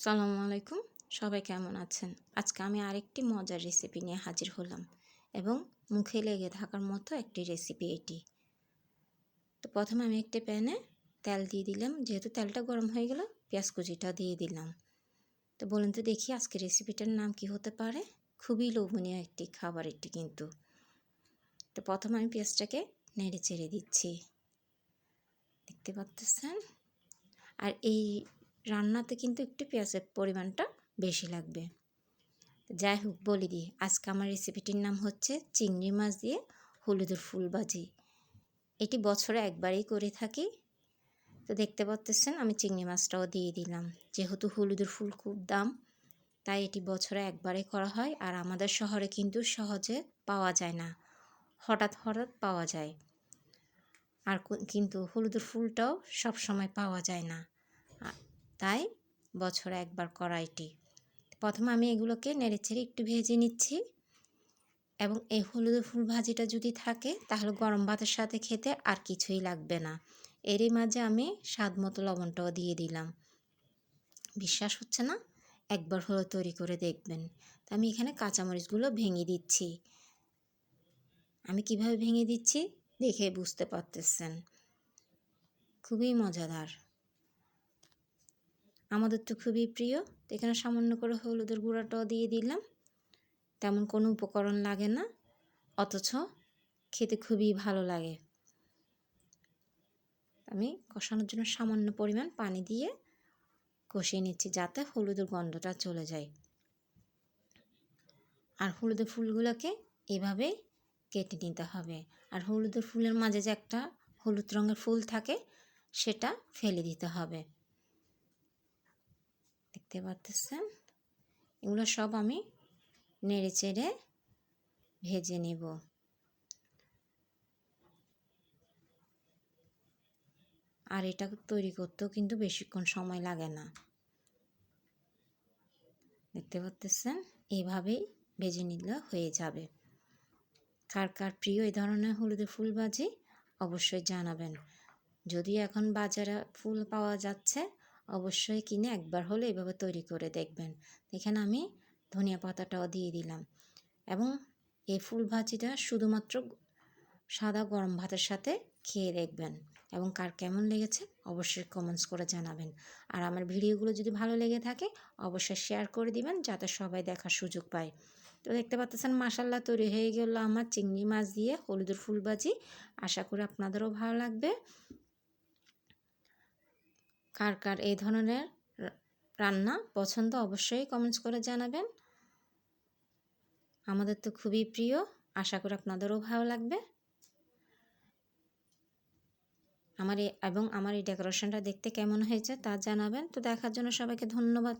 সালামু আলাইকুম। সবাই কেমন আছেন? আজকে আমি আরেকটি মজার রেসিপি নিয়ে হাজির হলাম এবং মুখে লেগে থাকার মতো একটি রেসিপি এটি। তো প্রথমে আমি একটি প্যানে তেল দিয়ে দিলাম। যেহেতু তেলটা গরম হয়ে গেল, পেঁয়াজ কুচিটা দিয়ে দিলাম। তো বলুন তো দেখি আজকে রেসিপিটার নাম কি হতে পারে? খুবই লোভনীয় একটি খাবার এটি কিন্তু। তো প্রথমে আমি পেঁয়াজটাকে নেড়ে চেড়ে দিচ্ছি। দেখতে পাচ্ছেন? আর এই রান্নাতে কিন্তু একটু পেঁয়াজের পরিমাণটা বেশি লাগবে। যাই হোক বলে দিই, আজকে আমার রেসিপিটির নাম হচ্ছে চিংড়ি মাছ দিয়ে হলুদের ফুল ভাজি। এটি বছরে একবারই করে থাকি। তো দেখতে পাচ্ছেন আমি চিংড়ি মাছটাও দিয়ে দিলাম। যেহেতু হলুদের ফুল খুব দাম, তাই এটি বছরে একবারই করা হয়। আর আমাদের শহরে কিন্তু সহজে পাওয়া যায় না, হঠাৎ হঠাৎ পাওয়া যায়। আর কিন্তু হলুদের ফুলটাও সব সময় পাওয়া যায় না, তাই বছরে একবার করা এটি। প্রথমে আমি এগুলোকে নেড়েচেড়ে একটু ভেজে নিচ্ছি এবং এই হলুদের ফুল ভাজিটা যদি থাকে তাহলে গরম ভাতের সাথে খেতে আর কিছুই লাগবে না। এরই মাঝে আমি স্বাদ মতো লবণটাও দিয়ে দিলাম। বিশ্বাস হচ্ছে না? একবার হলো তৈরি করে দেখবেন। তো আমি এখানে কাঁচামরিচগুলো ভেঙে দিচ্ছি। আমি কিভাবে ভেঙে দিচ্ছি দেখে বুঝতে পারতেছেন। খুবই মজাদার, আমাদের তো খুবই প্রিয়। তো এখানে সামান্য করে হলুদের গুঁড়াটাও দিয়ে দিলাম। তেমন কোনো উপকরণ লাগে না, অথচ খেতে খুবই ভালো লাগে। আমি কষানোর জন্য সামান্য পরিমাণ পানি দিয়ে কষিয়ে নিচ্ছি, যাতে হলুদের গন্ধটা চলে যায়। আর হলুদের ফুলগুলোকে এভাবেই কেটে নিতে হবে। আর হলুদের ফুলের মাঝে যে একটা হলুদ রঙের ফুল থাকে, সেটা ফেলে দিতে হবে। দেখতে পাচ্ছেন? এগুলো সব আমি নেড়ে চেড়ে ভেজে নেব। আর এটা তৈরি করতেও কিন্তু বেশিক্ষণ সময় লাগে না। দেখতে পাচ্ছেন? এইভাবেই ভেজে নিলে হয়ে যাবে। কার কার প্রিয় এই ধরনের হলুদের ফুল ভাজি অবশ্যই জানাবেন। যদিও এখন বাজারে ফুল পাওয়া যাচ্ছে, অবশ্যই কিনে একবার হলে এভাবে তৈরি করে দেখবেন। এখানে আমি ধনিয়া পাতাটাও দিয়ে দিলাম এবং এই ফুল ভাজিটা শুধুমাত্র সাদা গরম ভাতের সাথে খেয়ে দেখবেন এবং কার কেমন লেগেছে অবশ্যই কমেন্টস করে জানাবেন। আর আমার ভিডিওগুলো যদি ভালো লেগে থাকে অবশ্যই শেয়ার করে দিবেন, যাতে সবাই দেখার সুযোগ পায়। তো দেখতে পাচ্ছেন মাশাআল্লাহ তৈরি হয়ে গেল আমার চিংড়ি মাছ দিয়ে হলুদের ফুল ভাজি। আশা করি আপনাদেরও ভালো লাগবে। কার কার এই ধরনের রান্না পছন্দ অবশ্যই কমেন্টস করে জানাবেন। আমাদের তো খুবই প্রিয়, আশা করি আপনাদেরও ভালো লাগবে। আমার এই ডেকোরেশনটা দেখতে কেমন হয়েছে তা জানাবেন। তো দেখার জন্য সবাইকে ধন্যবাদ।